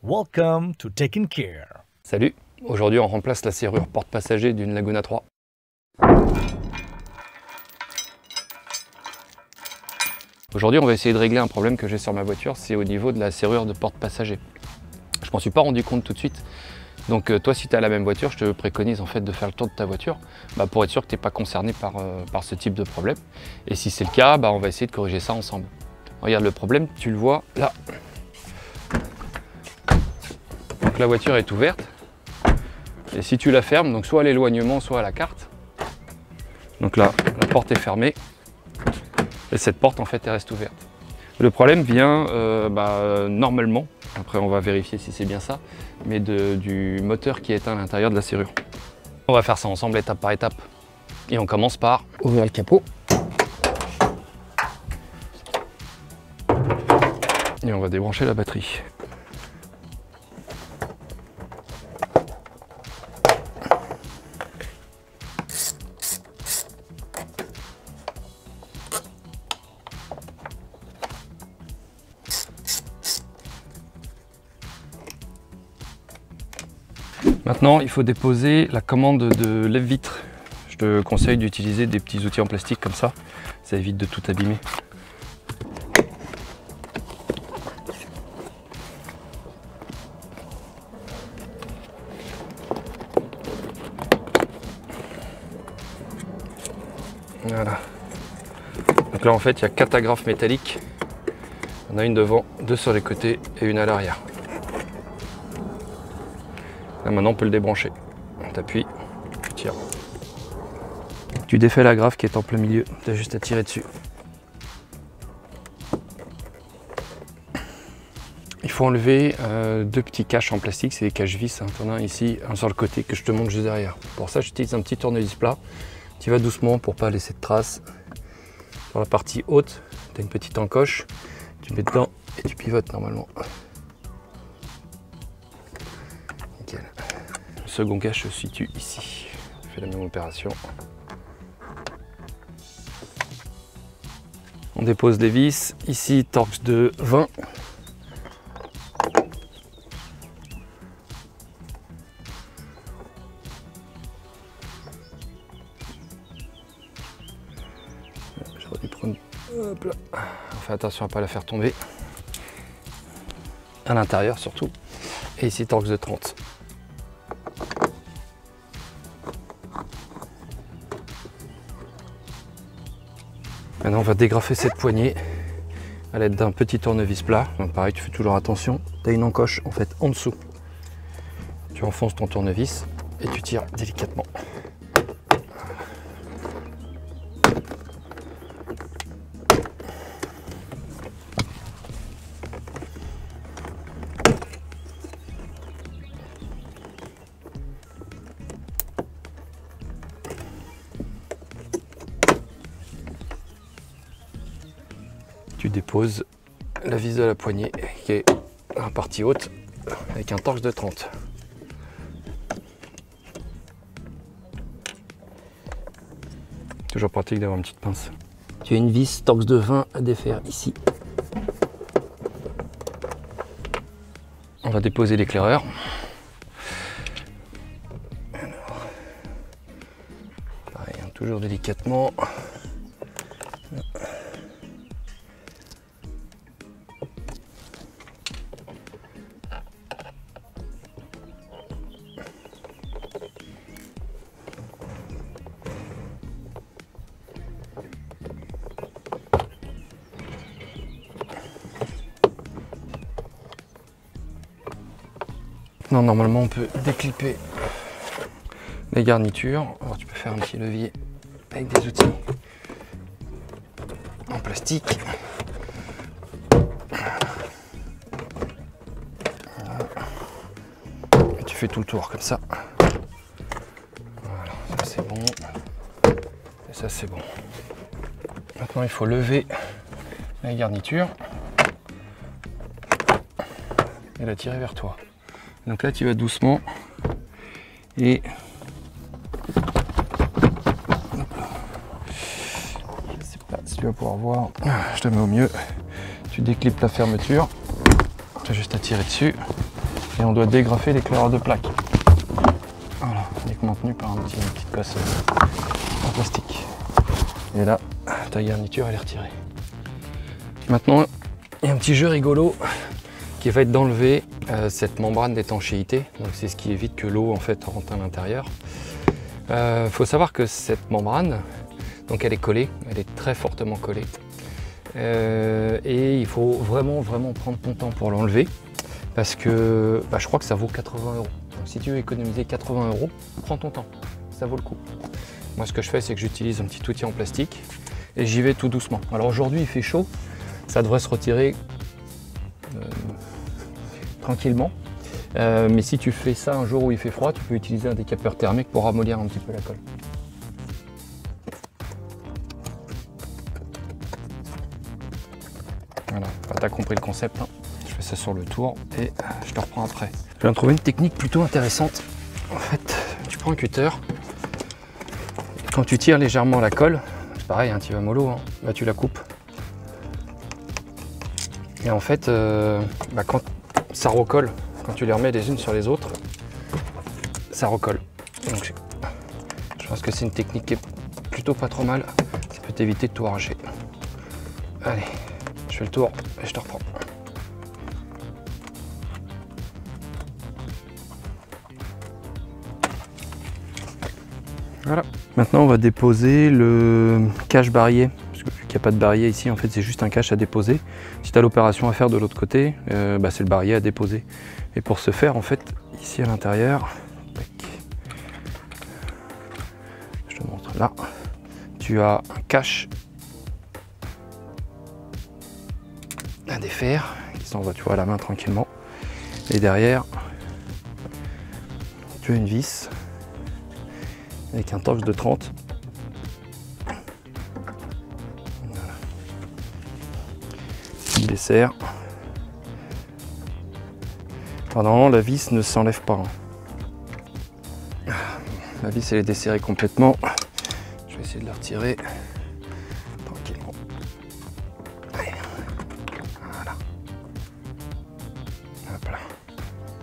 Welcome to Taking Care. Salut, aujourd'hui on remplace la serrure porte-passager d'une Laguna 3. Aujourd'hui on va essayer de régler un problème que j'ai sur ma voiture, c'est au niveau de la serrure de porte-passager. Je m'en suis pas rendu compte tout de suite. Donc toi si tu as la même voiture, je te préconise en fait de faire le tour de ta voiture pour être sûr que tu n'es pas concerné par ce type de problème. Et si c'est le cas, on va essayer de corriger ça ensemble. Regarde le problème, tu le vois là. Donc la voiture est ouverte. Et si tu la fermes, donc soit à l'éloignement, soit à la carte. Donc là, la porte est fermée. Et cette porte en fait elle reste ouverte. Le problème vient normalement, après on va vérifier si c'est bien ça, mais du moteur qui est éteint à l'intérieur de la serrure. On va faire ça ensemble étape par étape. Et on commence par ouvrir le capot. Et on va débrancher la batterie. Maintenant, il faut déposer la commande de lève-vitre. Je te conseille d'utiliser des petits outils en plastique comme ça évite de tout abîmer. Voilà. Donc là, en fait, il y a 4 agrafes métalliques. On a une devant, 2 sur les côtés et une à l'arrière. Là maintenant on peut le débrancher. On t'appuie, tu tires. Tu défais l'agrafe qui est en plein milieu, tu as juste à tirer dessus. Il faut enlever 2 petits caches en plastique, c'est des caches vis. Tu en as un ici, un sur le côté que je te montre juste derrière. Pour ça j'utilise un petit tournevis plat. Tu vas doucement pour pas laisser de traces. Sur la partie haute, tu as une petite encoche, tu mets dedans et tu pivotes normalement. Le second cache se situe ici. On fait la même opération. On dépose les vis. Ici, Torx de 20. J'aurais dû prendre... Hop là. On fait attention à ne pas la faire tomber. À l'intérieur surtout. Et ici, Torx de 30. Maintenant on va dégrafer cette poignée à l'aide d'un petit tournevis plat. Donc pareil, tu fais toujours attention, tu as une encoche en fait en dessous. Tu enfonces ton tournevis et tu tires délicatement. Tu déposes la vis de la poignée qui est en partie haute avec un Torx de 30. Toujours pratique d'avoir une petite pince. Tu as une vis Torx de 20 à défaire ici. On va déposer l'éclaireur. Pareil, toujours délicatement. Non, normalement on peut déclipper les garnitures. Alors tu peux faire un petit levier avec des outils en plastique. Et tu fais tout le tour comme ça. Voilà, ça c'est bon. Et ça c'est bon. Maintenant il faut lever la garniture et la tirer vers toi. Donc là tu vas doucement et je sais pas si tu vas pouvoir voir, je te mets au mieux, tu déclipes la fermeture, tu as juste à tirer dessus Et on doit dégrafer l'éclaireur de plaque. Voilà, il est maintenu par une petite cosse en plastique. Et là, ta garniture elle est retirée. Maintenant, il y a un petit jeu rigolo qui va être d'enlever cette membrane d'étanchéité. Donc c'est ce qui évite que l'eau en fait rentre à l'intérieur. Faut savoir que cette membrane, donc elle est collée, elle est très fortement collée. Et il faut vraiment prendre ton temps pour l'enlever parce que je crois que ça vaut 80 €. Donc si tu veux économiser 80 €, prends ton temps, ça vaut le coup. Moi ce que je fais c'est que j'utilise un petit outil en plastique et j'y vais tout doucement. Alors aujourd'hui il fait chaud, ça devrait se retirer tranquillement. Mais si tu fais ça un jour où il fait froid, tu peux utiliser un décapeur thermique pour ramollir un petit peu la colle. Voilà, tu as compris le concept, hein. Je fais ça sur le tour et je te reprends après. Je viens de trouver une technique plutôt intéressante. En fait, tu prends un cutter, quand tu tires légèrement la colle, c'est pareil, hein, tu vas mollo, hein, là tu la coupes. Et en fait, quand ça recolle, quand tu les remets les unes sur les autres, ça recolle. Donc, je pense que c'est une technique qui est plutôt pas trop mal. Ça peut t'éviter de tout arracher. Allez, je fais le tour et je te reprends. Voilà. Maintenant, on va déposer le cache-barillet. Parce que vu qu'il n'y a pas de barillet ici, en fait, c'est juste un cache à déposer. Si tu as l'opération à faire de l'autre côté, c'est le barillet à déposer. Et pour ce faire, en fait, ici à l'intérieur, je te montre là, tu as un cache à défaire qui s'en va, tu vois, à la main tranquillement. Et derrière, tu as une vis avec un torche de 30. Voilà. Il desserre. Alors normalement la vis ne s'enlève pas. La vis elle est desserrée complètement. Je vais essayer de la retirer tranquillement. Voilà. Hop là.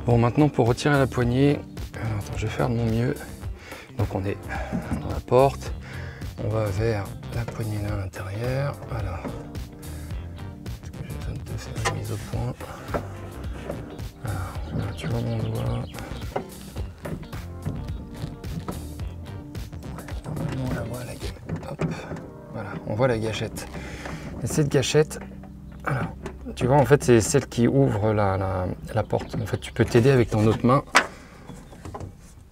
Bon, maintenant pour retirer la poignée, attends, je vais faire de mon mieux. Donc on est dans la porte, on va vers la poignée là à l'intérieur. Voilà. Est-ce que j'ai besoin de te faire une mise au point? Alors, là, tu vois mon doigt. Normalement on la voit la gâchette. Hop. Voilà, on voit la gâchette. Et cette gâchette, alors, tu vois en fait c'est celle qui ouvre la porte. En fait tu peux t'aider avec ton autre main.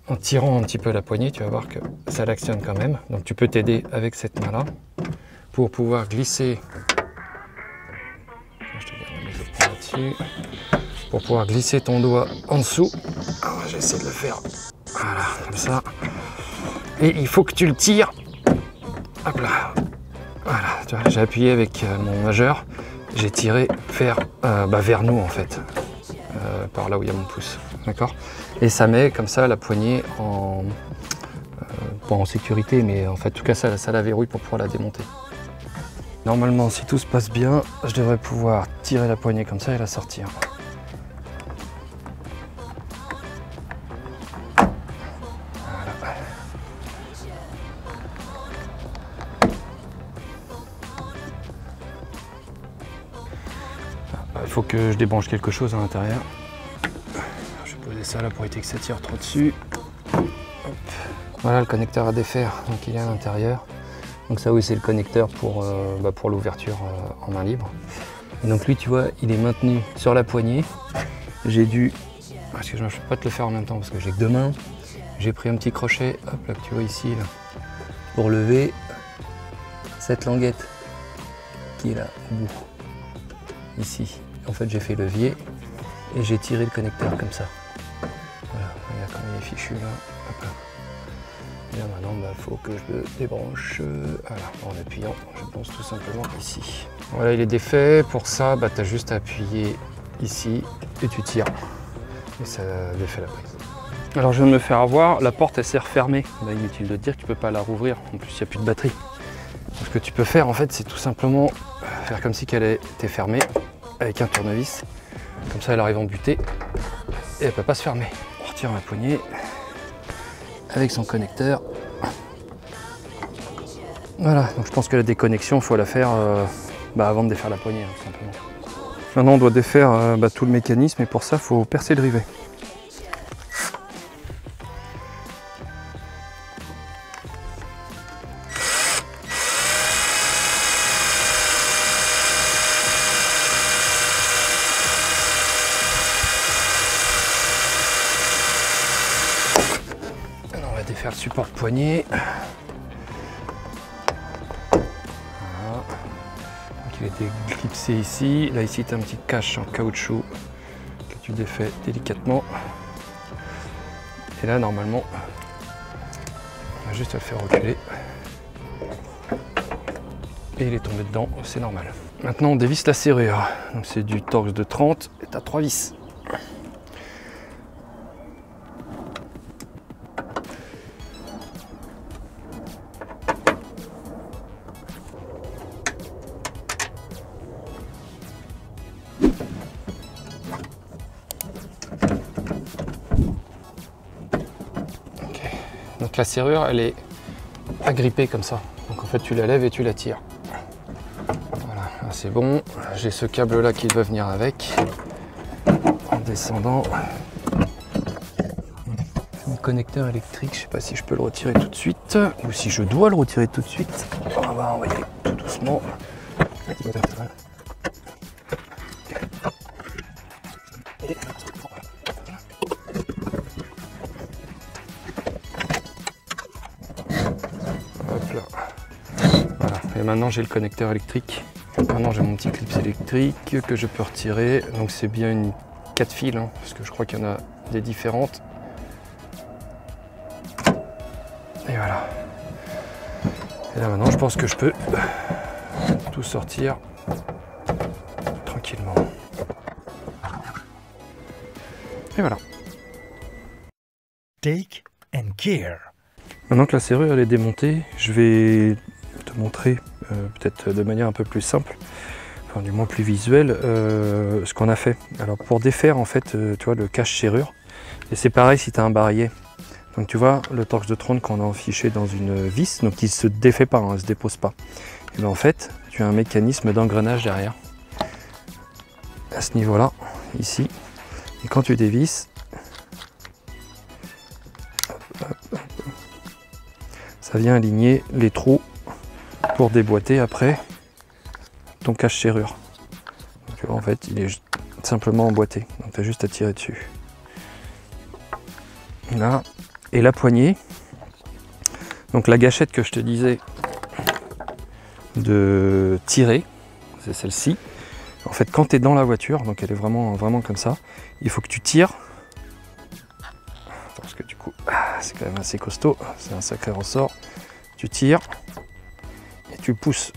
En tirant un petit peu la poignée, tu vas voir que ça l'actionne quand même. Donc tu peux t'aider avec cette main-là pour pouvoir glisser. Je te garde la mise au point là-dessus. Pour pouvoir glisser ton doigt en dessous. J'essaie de le faire. Voilà, comme ça. Et il faut que tu le tires. Hop là. Voilà, tu vois, j'ai appuyé avec mon majeur. J'ai tiré vers nous en fait. Par là où il y a mon pouce. D'accord ? Et ça met comme ça la poignée pas en sécurité, mais en fait, en tout cas, ça la verrouille pour pouvoir la démonter. Normalement, si tout se passe bien, je devrais pouvoir tirer la poignée comme ça et la sortir. Voilà. Il faut que je débranche quelque chose à l'intérieur. Ça là pour éviter que ça tire trop dessus. Hop. Voilà le connecteur à défaire, donc il est à l'intérieur. Donc ça oui c'est le connecteur pour l'ouverture en main libre. Et donc lui tu vois il est maintenu sur la poignée. J'ai dû, parce que je ne peux pas te le faire en même temps parce que j'ai que deux mains. J'ai pris un petit crochet, hop là que tu vois ici là, pour lever cette languette qui est là au bout. Ici. En fait j'ai fait levier et j'ai tiré le connecteur comme ça. Voilà, regarde comme il est fichu là. Hop là. Et là maintenant, faut que je le débranche en appuyant, je pense tout simplement ici. Voilà, il est défait. Pour ça, tu as juste à appuyer ici et tu tires. Et ça défait la prise. Alors je viens de me faire avoir, la porte elle s'est refermée. Inutile de te dire que tu peux pas la rouvrir, en plus il n'y a plus de batterie. Donc, ce que tu peux faire en fait, c'est tout simplement faire comme si elle était fermée avec un tournevis. Comme ça elle arrive en butée et elle peut pas se fermer. On retire la poignée avec son connecteur. Voilà, donc je pense que la déconnexion, il faut la faire avant de défaire la poignée, tout simplement. Maintenant, on doit défaire tout le mécanisme et pour ça, il faut percer le rivet. Alors, on va défaire le support poignet. Il était clipsé ici. Là, ici, tu as un petit cache en caoutchouc que tu défais délicatement. Et là, normalement, on va juste à le faire reculer. Et il est tombé dedans, c'est normal. Maintenant, on dévisse la serrure. Donc, c'est du Torx de 30 et tu as 3 vis. Donc la serrure, elle est agrippée comme ça. Donc en fait, tu la lèves et tu la tires. Voilà, c'est bon. J'ai ce câble là qui va venir avec. En descendant. Le connecteur électrique, je sais pas si je peux le retirer tout de suite ou si je dois le retirer tout de suite. On va envoyer tout doucement. Et maintenant j'ai le connecteur électrique. Maintenant j'ai mon petit clip électrique que je peux retirer. Donc c'est bien une 4 fils, hein, parce que je crois qu'il y en a des différentes. Et voilà. Et là maintenant je pense que je peux tout sortir tranquillement. Et voilà. Take and care. Maintenant que la serrure elle est démontée, je vais te montrer peut-être de manière un peu plus simple, enfin du moins plus visuelle, ce qu'on a fait. Alors pour défaire en fait, tu vois le cache serrure, et c'est pareil si tu as un barillet. Donc tu vois le Torx de 30 qu'on a fiché dans une vis, donc il se défait pas, il se dépose pas. Et bien en fait, tu as un mécanisme d'engrenage derrière, à ce niveau-là, ici, et quand tu dévisses, ça vient aligner les trous pour déboîter après ton cache serrure. Donc, tu vois, en fait, il est simplement emboîté. Donc tu as juste à tirer dessus. Là. Et la poignée. Donc la gâchette que je te disais de tirer, c'est celle-ci. En fait, quand tu es dans la voiture, donc elle est vraiment comme ça, il faut que tu tires. Parce que du coup, c'est quand même assez costaud, c'est un sacré ressort. Tu tires et tu pousses.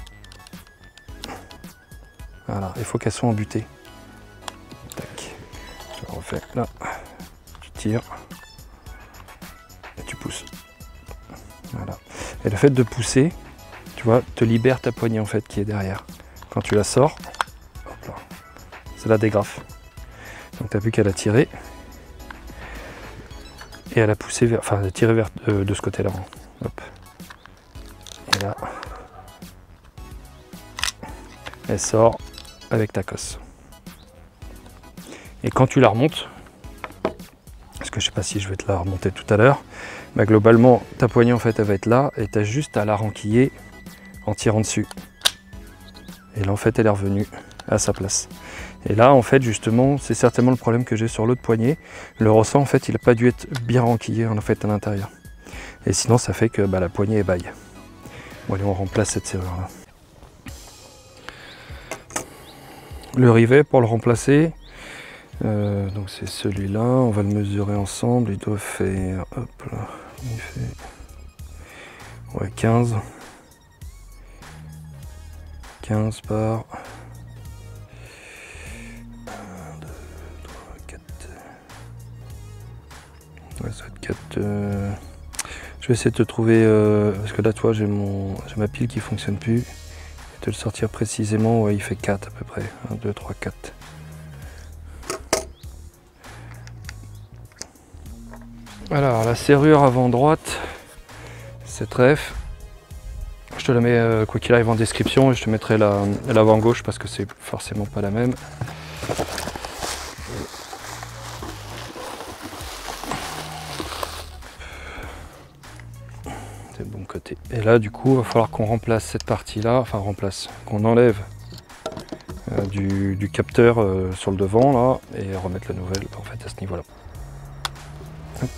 Voilà, il faut qu'elle soit embutée. Tac. Je refais là. Tu tires et tu pousses. Voilà. Et le fait de pousser, tu vois, te libère ta poignée en fait qui est derrière. Quand tu la sors, hop là, ça la dégrafe. Donc tu n'as plus qu'à la tirer. Et à la pousser vers, enfin tirer vers de ce côté-là. Hop. Et là, elle sort avec ta cosse. Et quand tu la remontes, parce que je sais pas si je vais te la remonter tout à l'heure, bah globalement ta poignée en fait elle va être là et tu as juste à la renquiller en tirant dessus. Et là en fait elle est revenue à sa place. Et là en fait justement c'est certainement le problème que j'ai sur l'autre poignet. Le ressort en fait il n'a pas dû être bien renquillé en fait à l'intérieur. Et sinon ça fait que bah, la poignée est baille. Bon allez on remplace cette serrure là. Le rivet pour le remplacer, donc c'est celui-là, on va le mesurer ensemble, il doit faire, hop là, il fait, ouais 15 par 1, 2, 3, 4, ouais ça va être 4, je vais essayer de te trouver, parce que là toi j'ai ma pile qui fonctionne plus. De le sortir précisément, ouais, il fait 4 à peu près. 1, 2, 3, 4. Alors la serrure avant droite, cette ref, je te la mets quoi qu'il arrive en description et je te mettrai l'avant gauche parce que c'est forcément pas la même. C'est le bon côté. Et là du coup il va falloir qu'on remplace cette partie là, enfin qu'on enlève du capteur sur le devant là et remettre la nouvelle en fait à ce niveau là. Hop.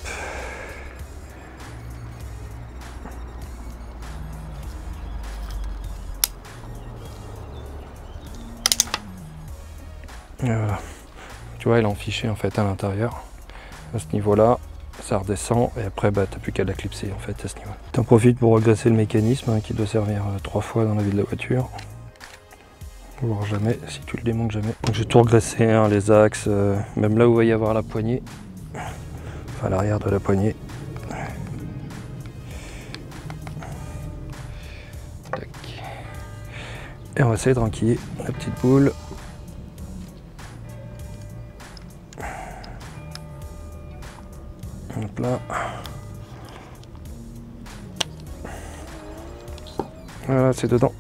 Et voilà. Tu vois, elle est en fichier en fait à l'intérieur. À ce niveau-là, ça redescend et après bah, t'as plus qu'à la clipser en fait à ce niveau. T'en profites pour regresser le mécanisme hein, qui doit servir 3 fois dans la vie de la voiture. Voire jamais, si tu le démontes jamais. Donc j'ai tout regressé, hein, les axes, même là où il va y avoir la poignée. Enfin l'arrière de la poignée. Tac. Et on va essayer de renquiller la petite boule. Hop là. Voilà, c'est dedans.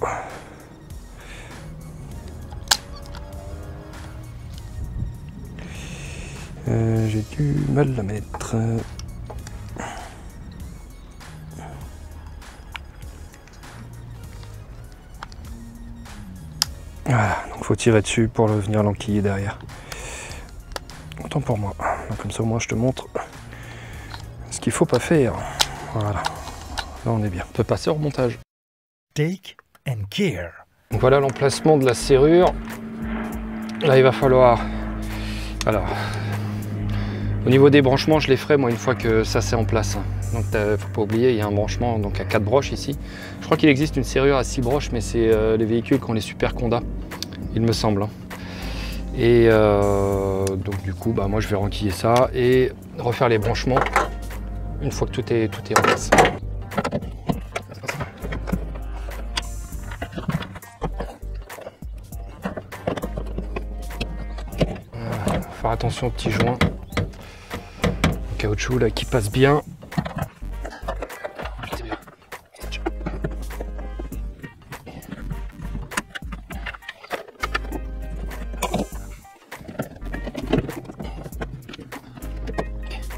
J'ai du mal la mettre. Voilà, donc faut tirer dessus pour le venir l'enquiller derrière. Autant pour moi. Donc comme ça au moins je te montre ce qu'il faut pas faire. Voilà. Là on est bien. On peut passer au remontage. Take and care. Donc voilà l'emplacement de la serrure. Là il va falloir. Alors. Au niveau des branchements, je les ferai moi une fois que ça c'est en place. Donc faut pas oublier, il y a un branchement donc à 4 broches ici. Je crois qu'il existe une serrure à 6 broches, mais c'est les véhicules qui ont les Super Conda, il me semble. Et donc du coup, bah, moi je vais renquiller ça et refaire les branchements une fois que tout est en place. Voilà, faut faire attention aux petits joints. Caoutchouc là qui passe bien.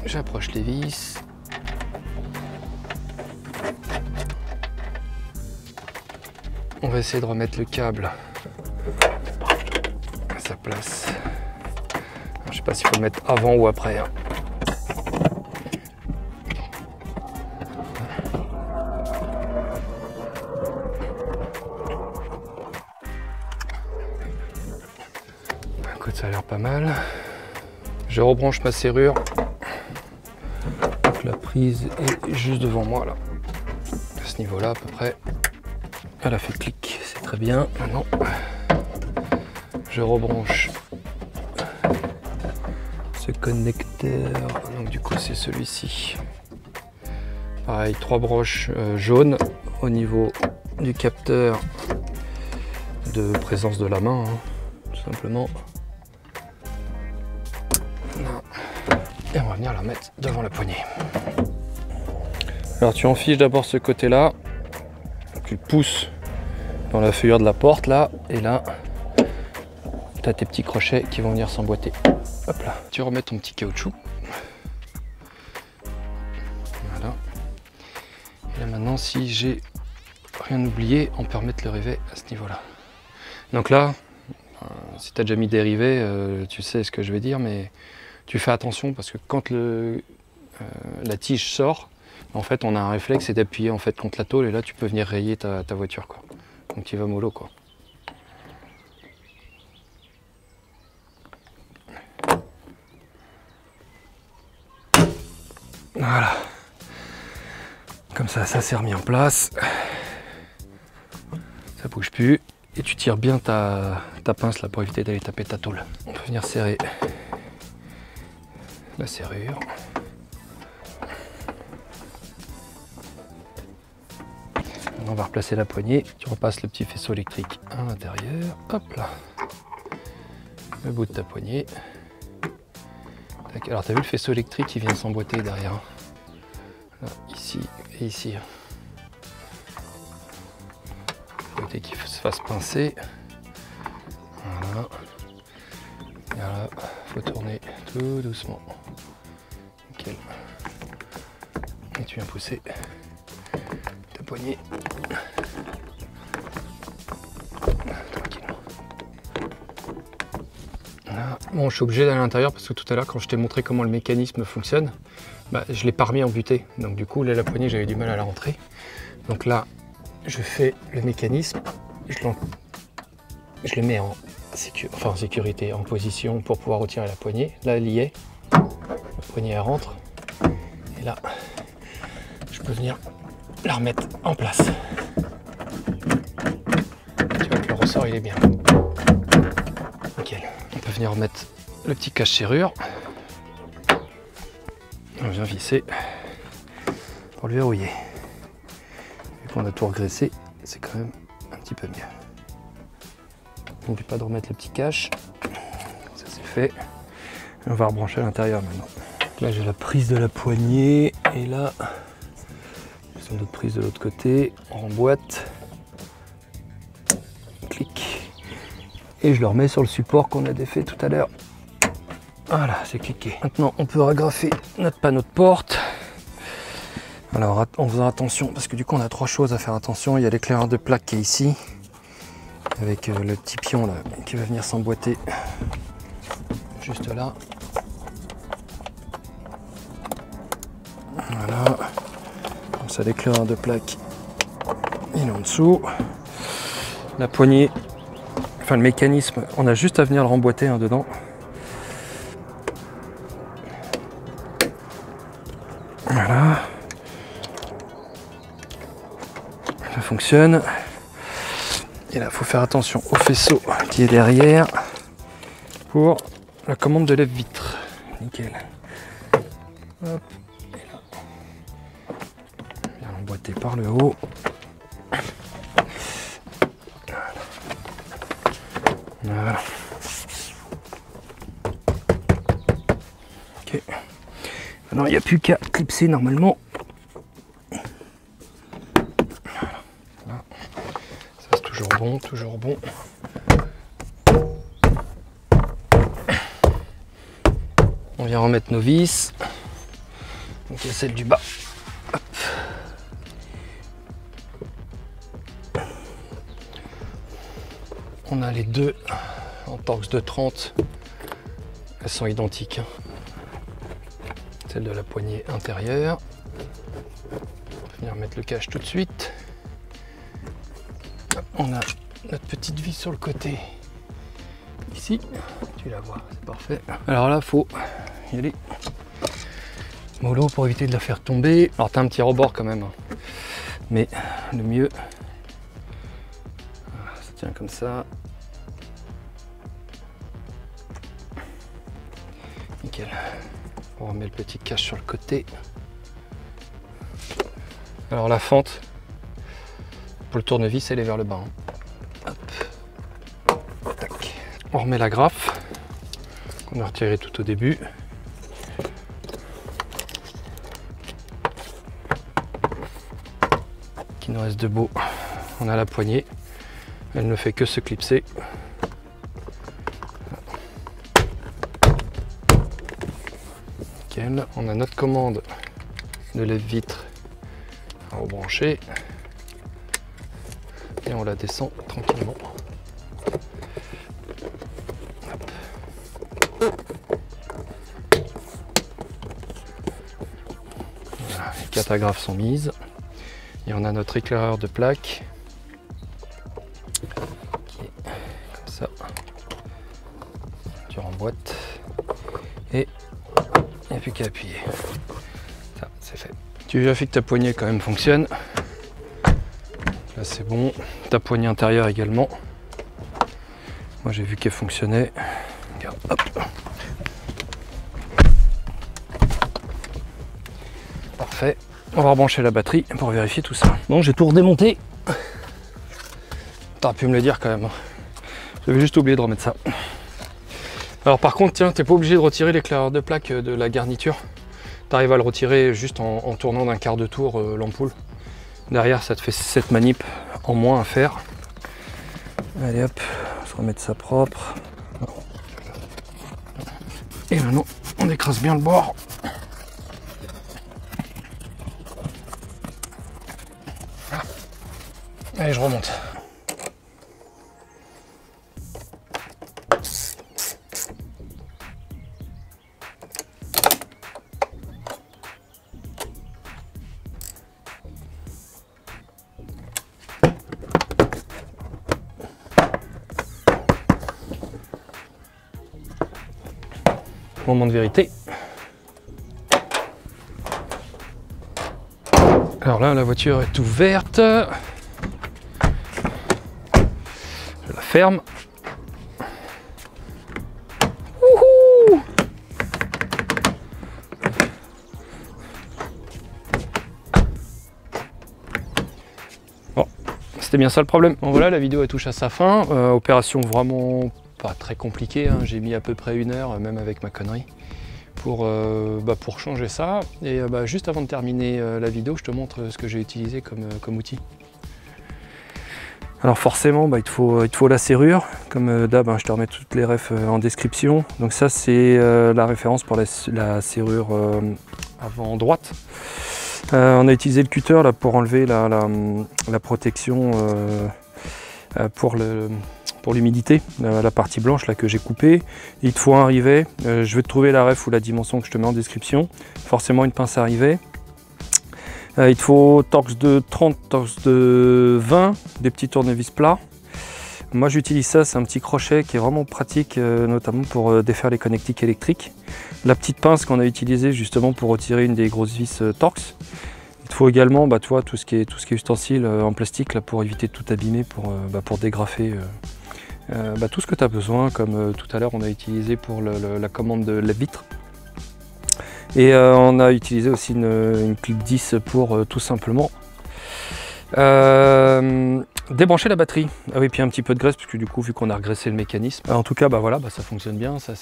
J'approche les vis. On va essayer de remettre le câble à sa place. Je sais pas s'il faut le mettre avant ou après. Hein. Écoute, ça a l'air pas mal. Je rebranche ma serrure. Donc la prise est juste devant moi là. À ce niveau-là à peu près. Elle a fait clic, c'est très bien. Maintenant, je rebranche ce connecteur. Donc du coup c'est celui-ci. Pareil, 3 broches jaunes au niveau du capteur de présence de la main, hein, tout simplement. Et on va venir la mettre devant la poignée. Alors tu enfiches d'abord ce côté-là. Tu le pousses dans la feuillure de la porte là. Et là, tu as tes petits crochets qui vont venir s'emboîter. Hop là. Tu remets ton petit caoutchouc. Voilà. Et là maintenant, si j'ai rien oublié, on peut remettre le rivet à ce niveau-là. Donc là, si tu as déjà mis des rivets, tu sais ce que je vais dire, mais tu fais attention parce que quand la tige sort, en fait on a un réflexe, c'est d'appuyer en fait contre la tôle et là tu peux venir rayer ta voiture quoi. Donc tu vas mollo quoi. Voilà. Comme ça s'est remis en place. Ça bouge plus. Et tu tires bien ta pince là pour éviter d'aller taper ta tôle. On peut venir serrer la serrure. On va replacer la poignée. Tu repasses le petit faisceau électrique à l'intérieur. Hop là. Le bout de ta poignée. Alors tu as vu le faisceau électrique qui vient s'emboîter derrière. Là, ici et ici. Faut éviter qu'il se fasse pincer. Voilà. Et là, faut tourner tout doucement. Nickel. Et tu viens pousser ta poignée. Tranquillement. Là. Bon, je suis obligé d'aller à l'intérieur parce que tout à l'heure, quand je t'ai montré comment le mécanisme fonctionne, bah, je l'ai pas remis en butée. Donc du coup, là, la poignée, j'avais du mal à la rentrer. Donc là, je fais le mécanisme, je le mets en sécurité, en position pour pouvoir retirer la poignée. Là, elle y est. La poignée, elle rentre. Et là, je peux venir la remettre en place. Tu vois que le ressort, il est bien. Nickel. On peut venir remettre le petit cache-serrure. On vient visser pour le verrouiller. Vu qu'on a tout regraissé, c'est quand même un petit peu mieux. N'oublie pas de remettre le petit cache. Ça c'est fait. On va rebrancher à l'intérieur maintenant. Là j'ai la prise de la poignée et là j'ai sans doute prise de l'autre côté. On remboîte. Clic. Et je le remets sur le support qu'on a défait tout à l'heure. Voilà, c'est cliqué. Maintenant on peut ragrafer notre panneau de porte. Alors en faisant attention, parce que du coup on a trois choses à faire attention. Il y a l'éclaireur de plaque qui est ici, avec le petit pion là qui va venir s'emboîter juste là. Voilà. Comme ça l'éclaireur de plaque il est en dessous. La poignée, enfin le mécanisme, on a juste à venir le remboîter dedans. Voilà. Ça fonctionne. Et là, il faut faire attention au faisceau qui est derrière pour la commande de lève-vitre. Nickel. Hop. Et là, bien emboîté par le haut. Voilà. Ok. Maintenant, il n'y a plus qu'à clipser normalement. Toujours bon. On vient remettre nos vis. Donc il y a celle du bas. Hop. On a les deux en Torx 230. Elles sont identiques. Celle de la poignée intérieure. On va venir mettre le cache tout de suite. On a notre petite vis sur le côté ici, tu la vois, c'est parfait. Alors là, faut y aller mollo pour éviter de la faire tomber. Alors t'as un petit rebord quand même, mais le mieux, ça tient comme ça. Nickel. On remet le petit cache sur le côté. Alors la fente pour le tournevis, elle est vers le bas. Hop. Tac. On remet la graffe qu'on a retirée tout au début. Qui nous reste de beau. On a la poignée. Elle ne fait que se clipser. Nickel. On a notre commande de lève-vitre à rebrancher. Et on la descend tranquillement. Hop. Voilà, les 4 agrafes sont mises. Et on a notre éclaireur de plaque qui est comme ça. Tu remboîtes et il n'y a plus qu'à appuyer. Ça, c'est fait. Tu vérifies que ta poignée quand même fonctionne. Là c'est bon, ta poignée intérieure également. Moi j'ai vu qu'elle fonctionnait. Regarde, hop. Parfait. On va rebrancher la batterie pour vérifier tout ça. Bon, j'ai tout redémonté. T'aurais pu me le dire quand même. J'avais juste oublié de remettre ça. Alors par contre, tiens, t'es pas obligé de retirer l'éclaireur de plaque de la garniture. Tu arrives à le retirer juste en tournant d'un quart de tour l'ampoule. Derrière, ça te fait cette manip en moins à faire. Allez hop, on va se remettre ça propre. Et maintenant, on écrase bien le bord. Voilà. Allez, je remonte. Moment de vérité. Alors là, la voiture est ouverte. Je la ferme. Wouhou! Bon, c'était bien ça le problème. Bon voilà, la vidéo elle touche à sa fin. Opération vraiment pas très compliqué, hein. J'ai mis à peu près 1 heure, même avec ma connerie, pour changer ça. Et juste avant de terminer la vidéo, je te montre ce que j'ai utilisé comme outil. Alors forcément, il te faut la serrure. Comme d'hab, je te remets toutes les refs en description. Donc ça, c'est la référence pour la serrure avant droite. On a utilisé le cutter là, pour enlever la protection pour l'humidité, la partie blanche là que j'ai coupée. Il te faut un rivet. Je vais te trouver la ref ou la dimension que je te mets en description. Forcément une pince à rivet. Il te faut torx de 30, torx de 20, des petits tournevis plats. Moi j'utilise ça, c'est un petit crochet qui est vraiment pratique, notamment pour défaire les connectiques électriques. La petite pince qu'on a utilisée justement pour retirer une des grosses vis torx. Il te faut également tu vois, tout ce qui est ustensile en plastique là, pour éviter de tout abîmer, pour dégrafer tout ce que tu as besoin, comme tout à l'heure on a utilisé pour la commande de la vitre. Et on a utilisé aussi une clip 10 pour tout simplement débrancher la batterie. Ah oui, puis un petit peu de graisse, parce que du coup, vu qu'on a regraissé le mécanisme, en tout cas, voilà, ça fonctionne bien. Ça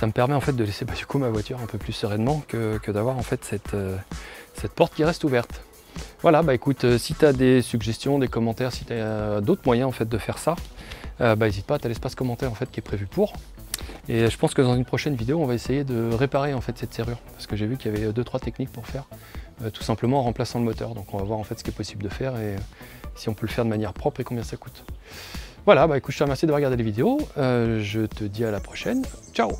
me permet en fait de laisser du coup ma voiture un peu plus sereinement que d'avoir en fait cette porte qui reste ouverte. Voilà, écoute, si tu as des suggestions, des commentaires, si tu as d'autres moyens en fait de faire ça, n'hésite pas, tu as l'espace commentaire en fait qui est prévu pour. Et je pense que dans une prochaine vidéo, on va essayer de réparer en fait cette serrure, parce que j'ai vu qu'il y avait 2-3 techniques pour faire, tout simplement en remplaçant le moteur. Donc on va voir en fait ce qui est possible de faire et si on peut le faire de manière propre et combien ça coûte. Voilà, écoute, je te remercie d'avoir regardé les vidéos. Je te dis à la prochaine. Ciao!